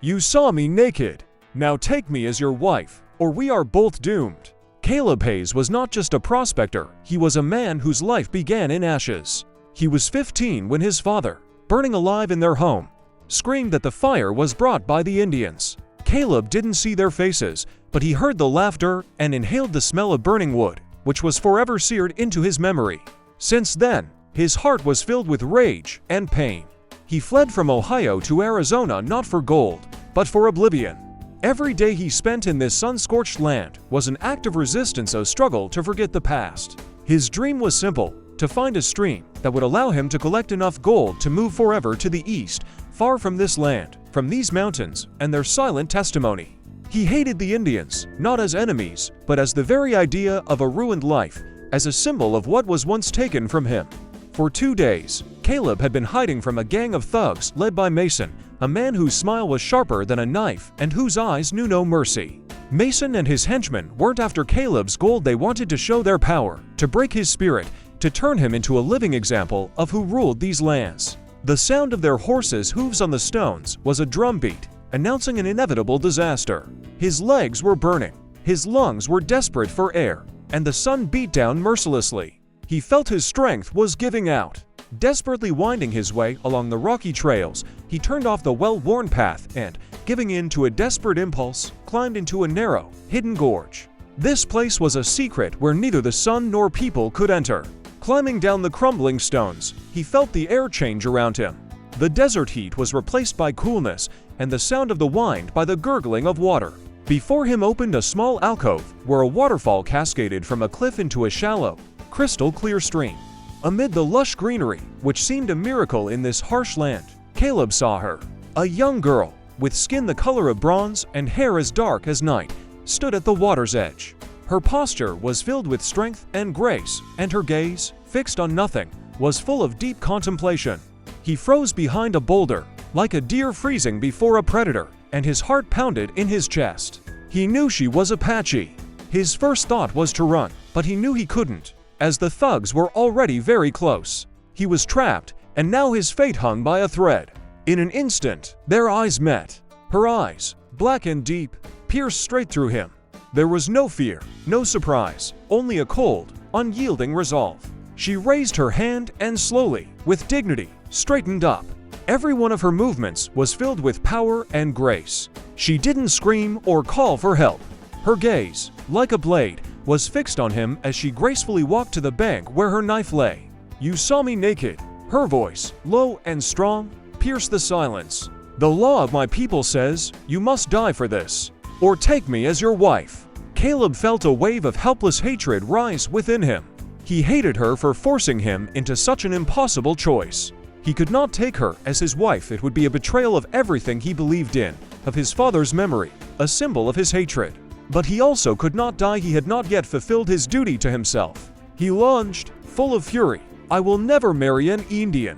You saw me naked. Now take me as your wife, or we are both doomed. Caleb Hayes was not just a prospector, he was a man whose life began in ashes. He was 15 when his father, burning alive in their home, screamed that the fire was brought by the Indians. Caleb didn't see their faces, but he heard the laughter and inhaled the smell of burning wood, which was forever seared into his memory. Since then, his heart was filled with rage and pain. He fled from Ohio to Arizona not for gold, but for oblivion. Every day he spent in this sun-scorched land was an act of resistance, a struggle to forget the past. His dream was simple: to find a stream that would allow him to collect enough gold to move forever to the east, far from this land, from these mountains, and their silent testimony. He hated the Indians, not as enemies, but as the very idea of a ruined life, as a symbol of what was once taken from him. For 2 days, Caleb had been hiding from a gang of thugs led by Mason, a man whose smile was sharper than a knife and whose eyes knew no mercy. Mason and his henchmen weren't after Caleb's gold, they wanted to show their power, to break his spirit, to turn him into a living example of who ruled these lands. The sound of their horses' hooves on the stones was a drumbeat, announcing an inevitable disaster. His legs were burning, his lungs were desperate for air, and the sun beat down mercilessly. He felt his strength was giving out. Desperately winding his way along the rocky trails, he turned off the well-worn path and, giving in to a desperate impulse, climbed into a narrow, hidden gorge. This place was a secret where neither the sun nor people could enter. Climbing down the crumbling stones, he felt the air change around him. The desert heat was replaced by coolness, and the sound of the wind by the gurgling of water. Before him opened a small alcove where a waterfall cascaded from a cliff into a shallow, crystal-clear stream. Amid the lush greenery, which seemed a miracle in this harsh land, Caleb saw her. A young girl, with skin the color of bronze and hair as dark as night, stood at the water's edge. Her posture was filled with strength and grace, and her gaze, fixed on nothing, was full of deep contemplation. He froze behind a boulder, like a deer freezing before a predator, and his heart pounded in his chest. He knew she was Apache. His first thought was to run, but he knew he couldn't, as the thugs were already very close. He was trapped, and now his fate hung by a thread. In an instant, their eyes met. Her eyes, black and deep, pierced straight through him. There was no fear, no surprise, only a cold, unyielding resolve. She raised her hand and slowly, with dignity, straightened up. Every one of her movements was filled with power and grace. She didn't scream or call for help. Her gaze, like a blade, was fixed on him as she gracefully walked to the bank where her knife lay. "You saw me naked." Her voice, low and strong, pierced the silence. "The law of my people says, you must die for this, or take me as your wife." Caleb felt a wave of helpless hatred rise within him. He hated her for forcing him into such an impossible choice. He could not take her as his wife. It would be a betrayal of everything he believed in, of his father's memory, a symbol of his hatred. But he also could not die. He had not yet fulfilled his duty to himself. He lunged, full of fury. "I will never marry an Indian.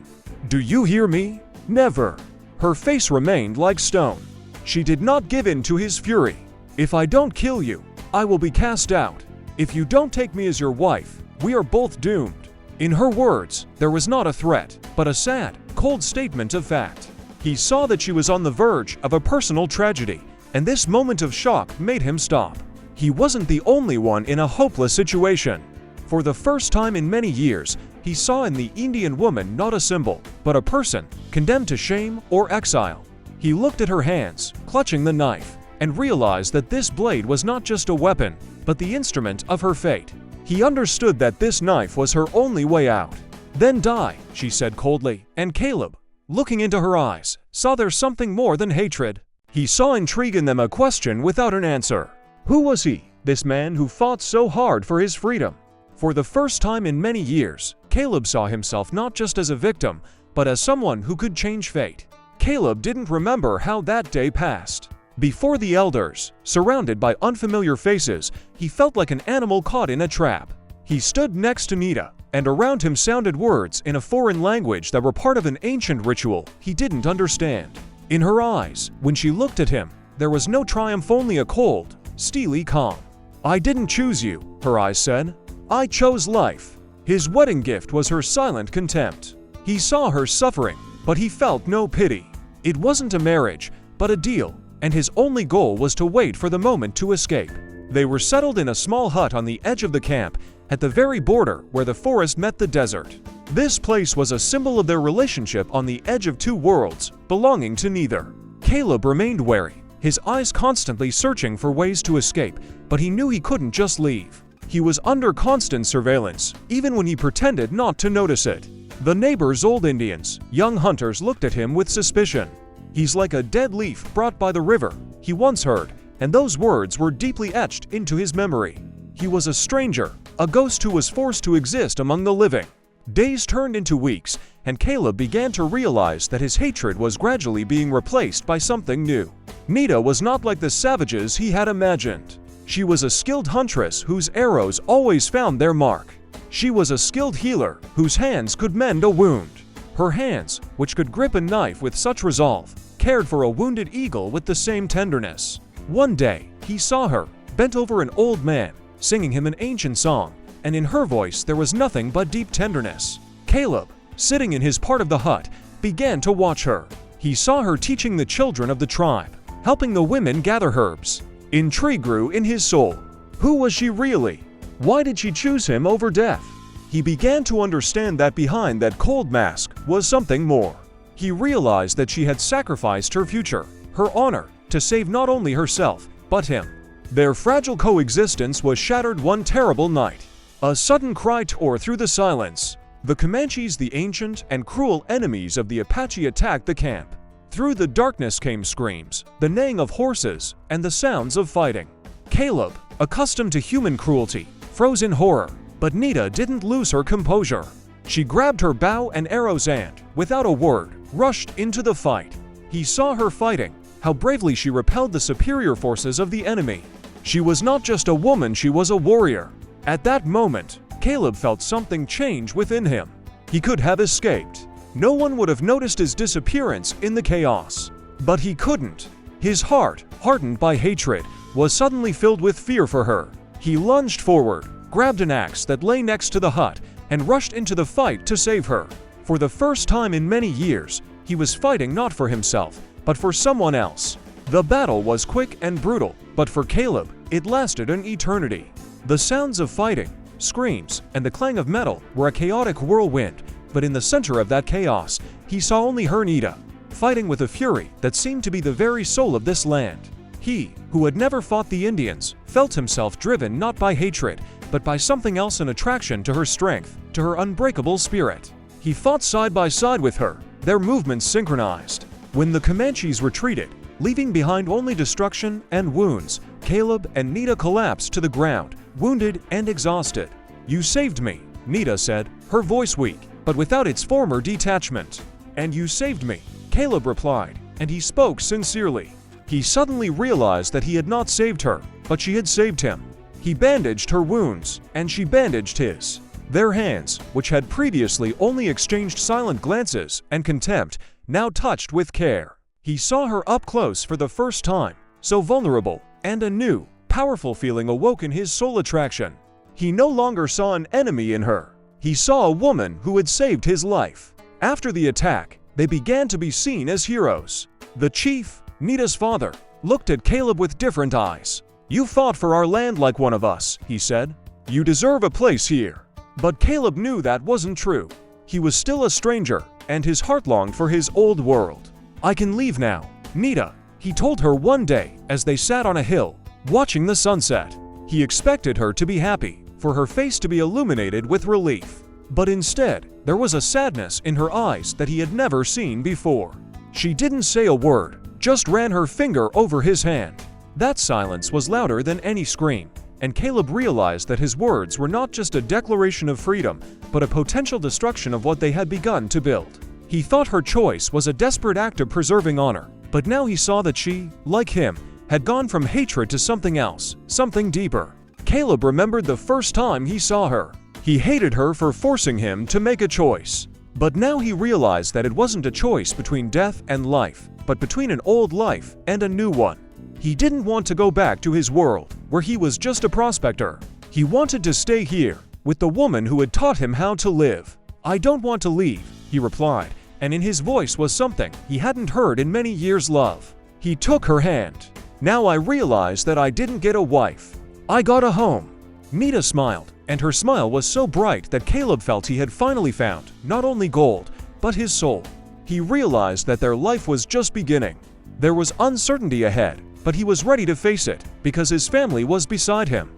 Do you hear me? Never." Her face remained like stone. She did not give in to his fury. "If I don't kill you, I will be cast out. If you don't take me as your wife, we are both doomed." In her words, there was not a threat, but a sad, cold statement of fact. He saw that she was on the verge of a personal tragedy, and this moment of shock made him stop. He wasn't the only one in a hopeless situation. For the first time in many years, he saw in the Indian woman not a symbol, but a person, condemned to shame or exile. He looked at her hands, clutching the knife, and realized that this blade was not just a weapon, but the instrument of her fate. He understood that this knife was her only way out. "Then die," she said coldly, and Caleb, looking into her eyes, saw there something more than hatred. He saw intrigue in them, a question without an answer. Who was he, this man who fought so hard for his freedom? For the first time in many years, Caleb saw himself not just as a victim, but as someone who could change fate. Caleb didn't remember how that day passed. Before the elders, surrounded by unfamiliar faces, he felt like an animal caught in a trap. He stood next to Nita, and around him sounded words in a foreign language that were part of an ancient ritual he didn't understand. In her eyes, when she looked at him, there was no triumph, only a cold, steely calm. "I didn't choose you," her eyes said. "I chose life." His wedding gift was her silent contempt. He saw her suffering, but he felt no pity. It wasn't a marriage, but a deal, and his only goal was to wait for the moment to escape. They were settled in a small hut on the edge of the camp, at the very border where the forest met the desert. This place was a symbol of their relationship on the edge of two worlds, belonging to neither. Caleb remained wary, his eyes constantly searching for ways to escape, but he knew he couldn't just leave. He was under constant surveillance, even when he pretended not to notice it. The neighbors' old Indians, young hunters, looked at him with suspicion. "He's like a dead leaf brought by the river," he once heard, and those words were deeply etched into his memory. He was a stranger, a ghost who was forced to exist among the living. Days turned into weeks, and Caleb began to realize that his hatred was gradually being replaced by something new. Nita was not like the savages he had imagined. She was a skilled huntress whose arrows always found their mark. She was a skilled healer whose hands could mend a wound. Her hands, which could grip a knife with such resolve, cared for a wounded eagle with the same tenderness. One day, he saw her, bent over an old man, singing him an ancient song, and in her voice there was nothing but deep tenderness. Caleb, sitting in his part of the hut, began to watch her. He saw her teaching the children of the tribe, helping the women gather herbs. Intrigue grew in his soul. Who was she really? Why did she choose him over death? He began to understand that behind that cold mask was something more. He realized that she had sacrificed her future, her honor, to save not only herself, but him. Their fragile coexistence was shattered one terrible night. A sudden cry tore through the silence. The Comanches, the ancient and cruel enemies of the Apache, attacked the camp. Through the darkness came screams, the neighing of horses, and the sounds of fighting. Caleb, accustomed to human cruelty, froze in horror, but Nita didn't lose her composure. She grabbed her bow and arrows and, without a word, rushed into the fight. He saw her fighting, how bravely she repelled the superior forces of the enemy. She was not just a woman, she was a warrior. At that moment, Caleb felt something change within him. He could have escaped. No one would have noticed his disappearance in the chaos. But he couldn't. His heart, hardened by hatred, was suddenly filled with fear for her. He lunged forward, grabbed an axe that lay next to the hut, and rushed into the fight to save her. For the first time in many years, he was fighting not for himself, but for someone else. The battle was quick and brutal, but for Caleb, it lasted an eternity. The sounds of fighting, screams, and the clang of metal were a chaotic whirlwind, but in the center of that chaos, he saw only her, Nita, fighting with a fury that seemed to be the very soul of this land. He, who had never fought the Indians, felt himself driven not by hatred, but by something else, an attraction to her strength, to her unbreakable spirit. He fought side by side with her, their movements synchronized. When the Comanches retreated, leaving behind only destruction and wounds, Caleb and Nita collapsed to the ground, wounded and exhausted. "You saved me," Nita said, her voice weak, but without its former detachment. "And you saved me," Caleb replied, and he spoke sincerely. He suddenly realized that he had not saved her, but she had saved him. He bandaged her wounds, and she bandaged his. Their hands, which had previously only exchanged silent glances and contempt, now touched with care. He saw her up close for the first time, so vulnerable, and a new, powerful feeling awoke in his soul, attraction. He no longer saw an enemy in her. He saw a woman who had saved his life. After the attack, they began to be seen as heroes. The chief, Nita's father, looked at Caleb with different eyes. "You fought for our land like one of us," he said. "You deserve a place here." But Caleb knew that wasn't true. He was still a stranger, and his heart longed for his old world. "I can leave now, Nita," he told her one day as they sat on a hill, watching the sunset. He expected her to be happy, for her face to be illuminated with relief. But instead, there was a sadness in her eyes that he had never seen before. She didn't say a word, just ran her finger over his hand. That silence was louder than any scream, and Caleb realized that his words were not just a declaration of freedom, but a potential destruction of what they had begun to build. He thought her choice was a desperate act of preserving honor, but now he saw that she, like him, had gone from hatred to something else, something deeper. Caleb remembered the first time he saw her. He hated her for forcing him to make a choice. But now he realized that it wasn't a choice between death and life, but between an old life and a new one. He didn't want to go back to his world, where he was just a prospector. He wanted to stay here, with the woman who had taught him how to live. "I don't want to leave," he replied, and in his voice was something he hadn't heard in many years: love. He took her hand. "Now I realize that I didn't get a wife. I got a home." Mita smiled, and her smile was so bright that Caleb felt he had finally found not only gold, but his soul. He realized that their life was just beginning. There was uncertainty ahead, but he was ready to face it because his family was beside him.